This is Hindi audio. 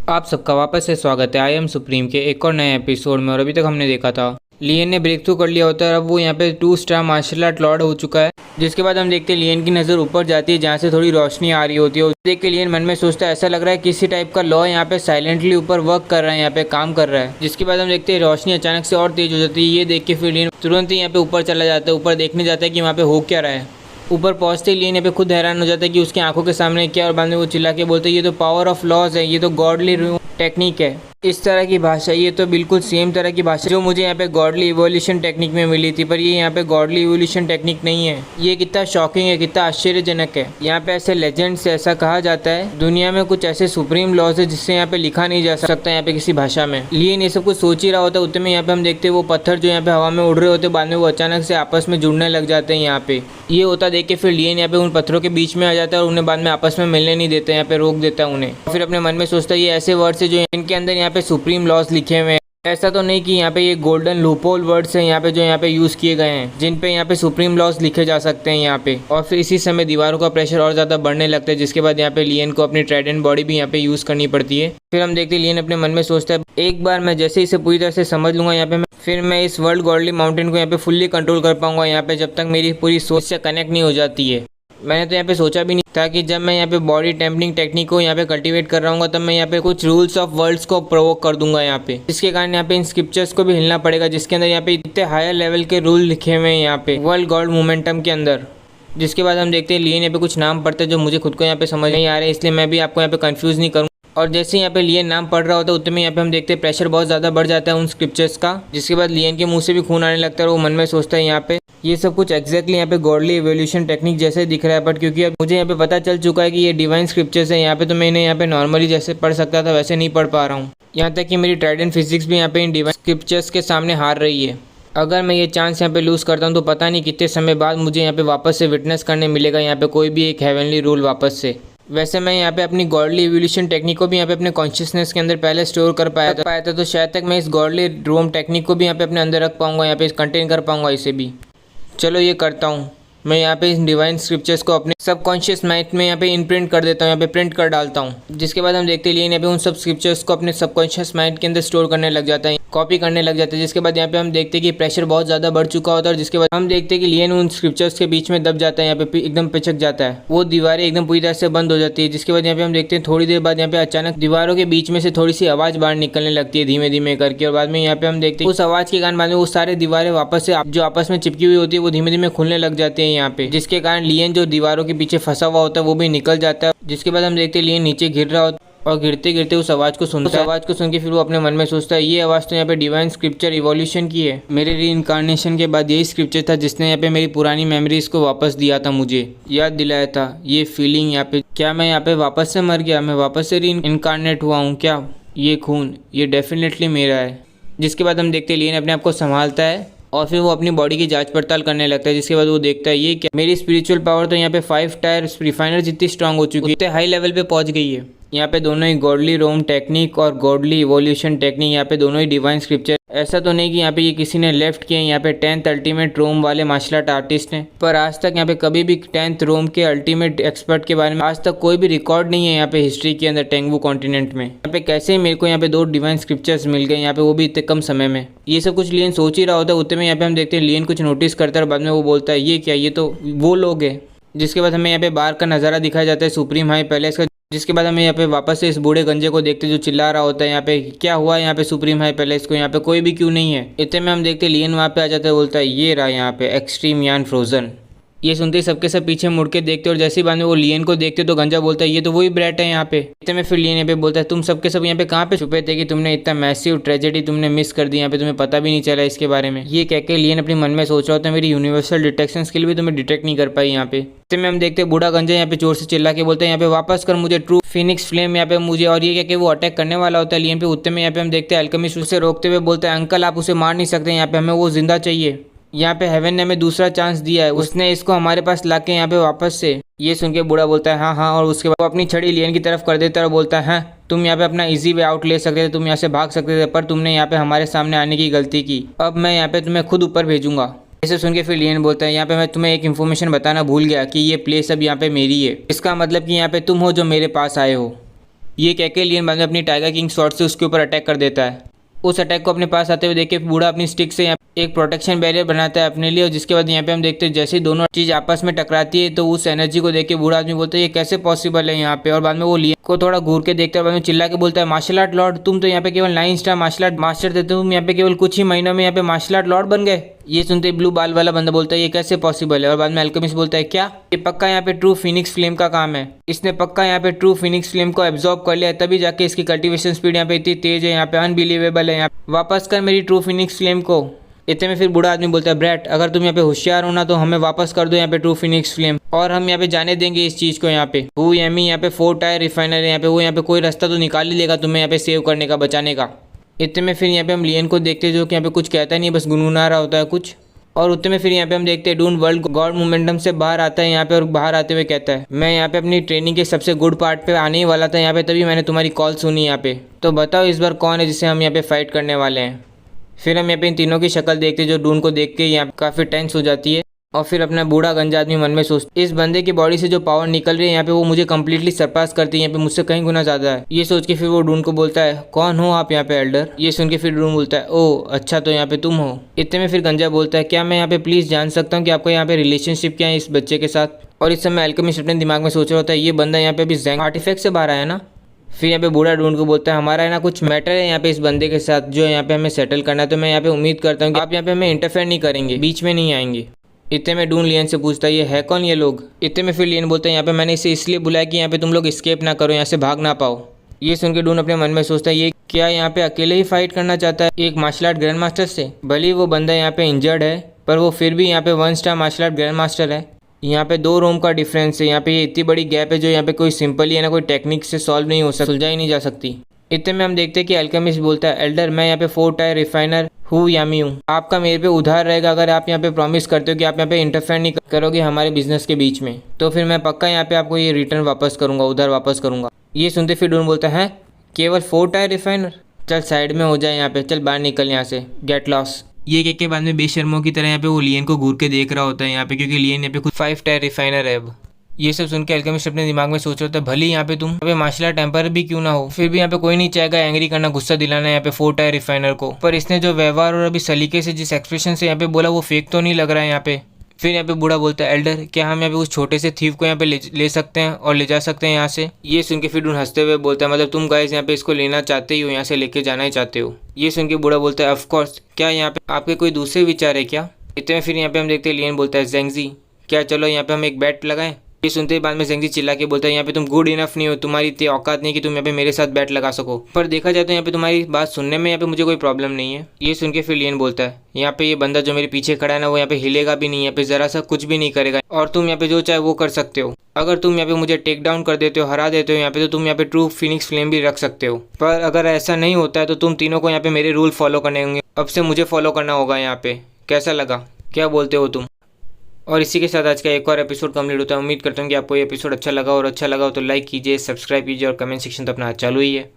आप सबका वापस से स्वागत है आई एम सुप्रीम के एक और नए एपिसोड में। और अभी तक हमने देखा था लियन ने ब्रेक थ्रू कर लिया होता है और अब वो यहाँ पे 2 स्टार मार्शल आर्ट लॉर्ड हो चुका है। जिसके बाद हम देखते हैं लियन की नज़र ऊपर जाती है जहाँ से थोड़ी रोशनी आ रही होती है। उसे देख के लियन मन में सोचता है ऐसा लग रहा है किसी टाइप का लॉ यहाँ पे साइलेंटली ऊपर वर्क कर रहा है, यहाँ पे काम कर रहा है। जिसके बाद हम देखते हैं रोशनी अचानक से और तेज हो जाती है। ये देख के फिर लियन तुरंत ही यहाँ पे ऊपर चला जाता है, ऊपर देखने जाता है कि वहाँ पे हो क्या रहा है। ऊपर पहुंचते ही लियन यहाँ पे खुद हैरान हो जाता है कि उसकी आंखों के सामने क्या, और बाद में वो चिल्ला के बोलते हैं ये तो पावर ऑफ लॉज है, ये तो गॉडली टेक्निक है। इस तरह की भाषा, ये तो बिल्कुल सेम तरह की भाषा जो मुझे यहाँ पे गॉडली इवोल्यूशन टेक्निक में मिली थी, पर ये यहाँ पे गॉडली इवोल्यूशन टेक्निक नहीं है। ये कितना शॉकिंग है, कितना आश्चर्यजनक है। यहाँ पे ऐसे लेजेंड से ऐसा कहा जाता है दुनिया में कुछ ऐसे सुप्रीम लॉज है जिससे यहाँ पे लिखा नहीं जा सकता यहाँ पे किसी भाषा में। लियन ये सब कुछ सोच ही रहा होता है, उतने में यहाँ पे हम देखते हैं वो पत्थर जो यहाँ पे हवा में उड़ रहे होते हैं, बाद में वो अचानक से आपस में जुड़ने लग जाते हैं। यहाँ पे ये होता देख के फिर लियन यहाँ पे उन पत्थरों के बीच में आ जाता है और उन्हें बाद में आपस में मिलने नहीं देता, यहाँ पे रोक देता है उन्हें। फिर अपने मन में सोचता है ये ऐसे वर्ड्स है जो इनके अंदर यहाँ पे सुप्रीम लॉज लिखे हुए हैं। ऐसा तो नहीं कि यहाँ पे ये गोल्डन लूपहोल वर्ड्स हैं यहाँ पे जो यहाँ पे यूज़ किए गए हैं जिन पे यहाँ पे सुप्रीम लॉज लिखे जा सकते हैं यहाँ पे। और फिर इसी समय दीवारों का प्रेशर और ज़्यादा बढ़ने लगता है, जिसके बाद यहाँ पे लियन को अपनी ट्राइडेंट बॉडी भी यहाँ पे यूज़ करनी पड़ती है। फिर हम देखते हैं लियन अपने मन में सोचता है एक बार मैं जैसे इसे पूरी तरह से समझ लूँगा यहाँ पे फिर मैं इस वर्ल्ड गॉडली माउंटेन को यहाँ पे फुल्ली कंट्रोल कर पाऊंगा यहाँ पे, जब तक मेरी पूरी सोच से कनेक्ट नहीं हो जाती है। मैंने तो यहाँ पे सोचा भी नहीं था कि जब मैं यहाँ पे बॉडी टेम्पलिंग टेक्निक को यहाँ पे कल्टीवेट कर रहा हूँ तब मैं यहाँ पे कुछ रूल्स ऑफ वर्ल्ड्स को प्रोवोक कर दूंगा यहाँ पे, जिसके कारण यहाँ पे इन स्क्रिप्चर्स को भी हिलना पड़ेगा, जिसके अंदर यहाँ पे इतने हायर लेवल के रूल लिखे हुए हैं यहाँ पे वर्ल्ड गॉड मोमेंटम के अंदर। जिसके बाद हम देखते हैं लियन यहाँ पे कुछ नाम पढ़ते हैं जो मुझे खुद को यहाँ पे समझ नहीं आ रहे, इसलिए मैं भी आपको यहाँ पे कंफ्यूज नहीं करूँ। और जैसे यहाँ पे लियन नाम पढ़ रहा होता है उतने में यहाँ पे हम देखते हैं प्रेशर बहुत ज़्यादा बढ़ जाता है उन स्क्रिप्चर्स का। जिसके बाद लियन के मुंह से भी खून आने लगता है और वो मन में सोचता है यहाँ पे ये सब कुछ एक्जैक्टली यहाँ पे गॉडली इवोल्यूशन टेक्निक जैसे दिख रहा है, बट क्योंकि अब मुझे यहाँ पे पता चल चुका है कि ये डिवाइन स्क्रिप्चर्स है यहाँ पे, तो मैं इन्हें यहाँ पे नॉर्मली जैसे पढ़ सकता था वैसे नहीं पढ़ पा रहा हूँ। यहाँ तक कि मेरी ट्राइडेंट फिजिक्स भी यहाँ पे इन डिवाइन स्क्रिप्चर्स के सामने हार रही है। अगर मैं ये चांस यहाँ पे लूज़ करता हूँ तो पता नहीं कितने समय बाद मुझे यहाँ पे वापस से विटनेस करने मिलेगा यहाँ पे कोई भी एक हेवनली रूल वापस से। वैसे मैं यहाँ पे अपनी गॉडली इवोल्यूशन टेक्निक को भी यहाँ पे अपने कॉन्शियसनेस के अंदर पहले स्टोर कर पाया था, तो शायद तक मैं इस गॉडली रोम टेक्निक को भी यहाँ पे अपने अंदर रख पाऊंगा, यहाँ पे कंटेन कर पाऊंगा इसे भी। चलो ये करता हूँ, मैं यहाँ पे इस डिवाइन स्क्रिप्चर्स को अपने सबकॉन्शियस माइंड में यहाँ पे इनप्रिंट कर देता हूँ, यहाँ पे प्रिंट कर डालता हूँ। जिसके बाद हम देखते हैं यहाँ पे उन सब स्क्रिप्चर्स को अपने सबकॉन्शियस माइंड के अंदर स्टोर करने लग जाता है, कॉपी करने लग जाता है। जिसके बाद यहाँ पे हम देखते हैं कि प्रेशर बहुत ज़्यादा बढ़ चुका होता है और जिसके बाद हम देखते हैं कि लियन उन स्क्रिप्चर्स के बीच में दब जाता है, यहाँ पे एकदम पिचक जाता है, वो दीवारें एकदम पूरी तरह से बंद हो जाती है। जिसके बाद यहाँ पे हम देखते हैं थोड़ी देर बाद यहाँ पे अचानक दीवारों के बीच में से थोड़ी सी आवाज़ बाहर निकलने लगती है धीमे धीमे करके, और बाद में यहाँ पे हम देखते हैं उस आवाज़ के कारण बाद में वो सारे दीवारें वापस से जो आपस में चिपकी हुई होती है वो धीमे धीमे खुलने लग जाते हैं यहाँ पे, जिसके कारण लियन जो दीवारों के पीछे फंसा हुआ होता है वो भी निकल जाता है। जिसके बाद हम देखते हैं लियन नीचे गिर रहा होता है और गिरते गिरते उस आवाज़ को सुनता है। आवाज़ को सुन के फिर वो अपने मन में सोचता है ये आवाज़ तो यहाँ पे डिवाइन स्क्रिप्चर इवोल्यूशन की है, मेरे री-इनकार्नेशन के बाद यही स्क्रिप्चर था जिसने यहाँ पे मेरी पुरानी मेमोरीज को वापस दिया था, मुझे याद दिलाया था। ये फीलिंग यहाँ पे, क्या मैं यहाँ पे वापस से मर गया, मैं वापस से री-इनकार्नेट हुआ हूँ क्या? ये खून ये डेफिनेटली मेरा है। जिसके बाद हम देखते हैं लियन अपने आप को संभालता है और फिर वो अपनी बॉडी की जांच पड़ताल करने लगता है। जिसके बाद वो देखता है ये क्या, मेरी स्पिरिचुअल पावर तो यहाँ पे 5 टायर रिफाइनर जितनी स्ट्रांग हो चुकी है, उतने हाई लेवल पे पहुंच गई है। यहाँ पे दोनों ही गॉडली रोम टेक्निक और गॉडली इवोल्यूशन टेक्निक, यहाँ पे दोनों ही डिवाइन स्क्रिप्चर। ऐसा तो नहीं कि यहाँ पे ये किसी ने लेफ्ट किए, यहाँ पे 10th अल्टीमेट रोम वाले मार्शल आर्ट आर्टिस्ट हैं, पर आज तक यहाँ पे कभी भी 10th रोम के अल्टीमेट एक्सपर्ट के बारे में आज तक कोई भी रिकॉर्ड नहीं है यहाँ पे हिस्ट्री के अंदर टेंगवू कॉन्टिनेंट में। यहाँ पे कैसे मेरे को यहाँ पे 2 डिवाइन स्क्रिप्चर्स मिल गए यहाँ पे, वो भी इतने कम समय में। ये सब कुछ लियन सोच ही रहा होता है, उतने में यहाँ पे हम देखते हैं लियन कुछ नोटिस करता है और बाद में वो बोलता है ये क्या, ये तो वो लोग हैं। जिसके बाद हमें यहाँ पे बाहर का नज़ारा दिखाया जाता है सुप्रीम हाई पैलेस का। जिसके बाद हमें यहाँ पे वापस से इस बूढ़े गंजे को देखते जो चिल्ला रहा होता है यहाँ पे क्या हुआ यहाँ पे सुप्रीम हाई पैलेस को, यहाँ पे कोई भी क्यों नहीं है। इतने में हम देखते लियन वहाँ पे आ जाता है, बोलता है ये रहा यहाँ पे एक्सट्रीम यान फ्रोजन। ये सुनते ही सबके सब पीछे मुड़ के देखते और जैसे ही बाद में वो लियन को देखते तो गंजा बोलता है ये तो वही ब्रैट है यहाँ पे। इतने में फिर लियन यहाँ पे बोलता है तुम सबके सब यहाँ पे कहाँ पे छुपे थे कि तुमने इतना मैसिव ट्रेजेडी तुमने मिस कर दी, यहाँ पे तुम्हें पता भी नहीं चला इसके बारे में। ये कह के लियन अपने मन में सोच रहा होता है मेरी यूनिवर्सल डिटेक्शन स्किल भी तुम्हें डिटेक्ट नहीं कर पाई यहाँ पे। इतने में हम देखते हैं बूढ़ा गंजा यहाँ पे जोर से चिल्ला के बोलते हैं यहाँ पे वापस कर मुझे ट्रू फिनिक्स फ्लेम यहाँ पे मुझे, और ये कह के वो अटैक करने वाला होता है लियन पे। उतने में यहाँ पे हम देखते हैं अल्केमिस्ट उसे रोकते हुए बोलता है अंकल आप उसे मार नहीं सकते, यहाँ पे हमें वो जिंदा चाहिए, यहाँ पे हेवन ने हमें दूसरा चांस दिया है, उसने इसको हमारे पास लाके यहाँ पे वापस से। ये सुन के बूढ़ा बोलता है हाँ हाँ, और उसके बाद वो अपनी छड़ी लियन की तरफ कर देता है और बोलता है हाँ तुम यहाँ पे अपना इजी वे आउट ले सकते थे, तुम यहाँ से भाग सकते थे, पर तुमने यहाँ पे हमारे सामने आने की गलती की, अब मैं यहाँ पे तुम्हें खुद ऊपर भेजूंगा। इसे सुन के फिर लियन बोलता है यहाँ पे मैं तुम्हें एक इन्फॉर्मेशन बताना भूल गया कि ये प्लेस अब यहाँ पे मेरी है, इसका मतलब कि यहाँ पे तुम हो जो मेरे पास आए हो। ये कह के लियन बाद में अपनी टाइगर किंग शॉट से उसके ऊपर अटैक कर देता है। उस अटैक को अपने पास आते हुए देख के बूढ़ा अपनी स्टिक से यहाँ एक प्रोटेक्शन बैरियर बनाता है अपने लिए, और जिसके बाद यहाँ पे हम देखते हैं जैसे ही दोनों चीज आपस में टकराती है तो उस एनर्जी को देख के बूढ़ा आदमी बोलता है ये कैसे पॉसिबल है यहाँ पे। और बाद में वो लियन को थोड़ा घूर के देखता है, बाद में चिल्ला के बोलता है मार्शल आर्ट लॉर्ड, तुम तो यहाँ पे केवल 9 स्टार मार्शल आर्ट मास्टर थे, तुम यहाँ पे केवल कुछ ही महीनों में यहाँ पे मार्शल आर्ट लॉर्ड बन गए। ये सुनते ब्लू बाल वाला बंदा बोलता है ये कैसे पॉसिबल है। और बाद में अल्केमिस्ट बोलता है क्या ये पक्का यहाँ पे ट्रू फिनिक्स फ्लेम का काम है, इसने पक्का यहाँ पे ट्रू फिनिक्स फ्लेम को एब्जॉर्ब कर लिया, तभी जाके इसकी कल्टीवेशन स्पीड यहाँ पे इतनी तेज है, यहाँ पे अनबिलीवेबल है। यहाँ वापस कर मेरी ट्रू फिनिक्स फ्लेम को। इतने में फिर बूढ़ा आदमी बोलता है ब्रैट, अगर तुम यहाँ पे होशियार हो ना तो हमें वापस कर दो यहाँ पे ट्रू फिनिक्स फ्लेम, और हम यहाँ पे जाने देंगे इस चीज़ को। यहाँ पे वो एमी यहाँ पे 4 टायर रिफाइनर है, यहाँ पे वो यहाँ पे कोई रास्ता तो निकाल ही लेगा तुम्हें यहाँ पे सेव करने का, बचाने का। इतने में फिर यहाँ पे हम लियन को देखते हैं जो कि यहाँ पे कुछ कहता नहीं, बस गुनगुना रहा होता है कुछ। और उतने में फिर यहाँ पे हम देखते हैं डून वर्ल्ड गॉड मोमेंटम से बाहर आता है यहाँ पे, और बाहर आते हुए कहता है मैं यहाँ पे अपनी ट्रेनिंग के सबसे गुड पार्ट पे आने ही वाला था यहाँ पे, तभी मैंने तुम्हारी कॉल सुनी यहाँ पे, तो बताओ इस बार कौन है जिसे हम यहाँ पे फाइट करने वाले हैं। फिर हम यहाँ पे इन तीनों की शक्ल देखते हैं जो डून को देख के यहाँ काफ़ी टेंस हो जाती है, और फिर अपना बूढ़ा गंजा आदमी मन में सोचता इस बंदे की बॉडी से जो पावर निकल रही है यहाँ पे वो मुझे कंप्लीटली सरपास करती है, यहाँ पे मुझसे कहीं गुना ज़्यादा है। ये सोच के फिर वो डून को बोलता है कौन हो आप यहाँ पे एल्डर। ये सुन के फिर डून बोलता है ओह अच्छा तो यहाँ पे तुम हो। इतने में फिर गंजा बोलता है क्या मैं यहाँ पे प्लीज़ जान सकता हूँ कि आपका यहाँ पे रिलेशनशिप क्या है इस बच्चे के साथ। और इस समय अल्केमिस्ट अपने दिमाग में सोच रहा होता है ये बंदा यहाँ पे अभी जैंग आर्टिफैक्ट से बाहर आया ना। फिर यहाँ पे बूढ़ा ढूंढ को बोलता है हमारा है ना कुछ मैटर है यहाँ पे इस बंदे के साथ जो यहाँ पे हमें सेटल करना है, तो मैं यहाँ पे उम्मीद करता हूँ कि आप यहाँ पे हमें इंटरफेयर नहीं करेंगे, बीच में नहीं आएंगे। इतने में डून लियन से पूछता है ये है कौन ये लोग। इतने में फिर लियन बोलता है यहाँ पे मैंने इसे इसलिए बुलाया कि यहाँ पे तुम लोग स्केप ना करो, यहाँ से भाग ना पाओ। ये सुन के डून अपने मन में सोचता है ये क्या यहाँ पे अकेले ही फाइट करना चाहता है एक मार्शल आर्ट ग्रैंड मास्टर से। भले वो बंदा यहाँ पे इंजर्ड है पर वो फिर भी यहाँ पे 1 star martial art grand master है। यहाँ पे 2 रोम का डिफरेंस है, यहाँ पे ये इतनी बड़ी गैप है जो यहाँ पे कोई सिंपली है ना कोई टेक्निक से सॉल्व नहीं हो सकती, सुलझा ही नहीं जा सकती। इतने में हम देखते हैं कि अल्केमिस्ट बोलता है एल्डर मैं यहाँ पे 4 टायर रिफाइनर हूँ यामी हूँ, आपका मेरे पे उधार रहेगा अगर आप यहाँ पे प्रॉमिस करते हो कि आप यहाँ पे इंटरफेयर नहीं करोगे हमारे बिजनेस के बीच में, तो फिर मैं पक्का यहाँ पे आपको ये रिटर्न वापस करूँगा, उधार वापस करूँगा। ये सुनते फिर डून बोलता है केवल 4 टायर रिफाइनर, चल साइड में हो जाए यहाँ पे, चल बाहर निकल यहाँ से, गेट लॉस। ये कह के बाद में बेशर्मों की तरह यहाँ पे वो लियन को घूर के देख रहा होता है यहाँ पे, क्योंकि लियन यहाँ पे खुद 5 टायर रिफाइनर है अब। ये सब सुन के अल्केमिस्ट अपने दिमाग में सोच रहा था भले यहाँ पे तुम यहाँ पे मार्शल आर्ट टेम्पर भी क्यों ना हो, फिर भी यहाँ पे कोई नहीं चाहेगा एंग्री करना, गुस्सा दिलाना यहाँ पे 4 टायर रिफाइनर को। पर इसने जो व्यवहार और अभी सलीके से जिस एक्सप्रेशन से यहाँ पे बोला वो फेक तो नहीं लग रहा है यहाँ पे। फिर यहाँ पे बूढ़ा बोलता है एल्डर क्या हम यहाँ पे उस छोटे से थीव को यहाँ पे ले सकते हैं और ले जा सकते हैं यहाँ से। ये सुन के फिर डून हंसते हुए बोलता है मतलब तुम गाइस यहाँ पे इसको लेना चाहते ही हो, यहाँ से लेके जाना ही चाहते हो। ये सुन के बूढ़ा बोलता है ऑफकोर्स, क्या यहाँ पे आपके कोई दूसरे विचार है क्या। इतने में फिर यहाँ पे हम देखते हैं लियन बोलता है जेंगजी क्या चलो यहाँ पे हम एक बैट लगाएं। ये सुनते ही बाद में जेंगजी चिल्ला के बोलता है यहाँ पे तुम गुड इनफ नहीं हो, तुम्हारी इतनी औकात नहीं कि तुम यहाँ पे मेरे साथ बैट लगा सको, पर देखा जाए तो यहाँ पे तुम्हारी बात सुनने में यहाँ पे मुझे कोई प्रॉब्लम नहीं है। ये सुन के फिर लियन बोलता है यहाँ पे ये बंदा जो मेरे पीछे खड़ा है ना वो यहाँ पे हिलेगा भी नहीं, यहाँ पे जरा सा कुछ भी नहीं करेगा, और तुम यहाँ पे जो चाहे वो कर सकते हो। अगर तुम यहाँ पे मुझे टेक डाउन कर देते हो, हरा देते हो यहाँ पे, तो तुम यहाँ पे ट्रू फिनिक्स फ्लेम भी रख सकते हो, पर अगर ऐसा नहीं होता है तो तुम तीनों को यहाँ पे मेरे रूल फॉलो करने होंगे, अब से मुझे फॉलो करना होगा यहाँ पे। कैसा लगा, क्या बोलते हो तुम। और इसी के साथ आज का एक और एपिसोड कंप्लीट होता है। उम्मीद करता हूँ कि आपको ये एपिसोड अच्छा लगा, और अच्छा लगा हो तो लाइक कीजिए, सब्सक्राइब कीजिए, और कमेंट सेक्शन तो अपना चालू ही है।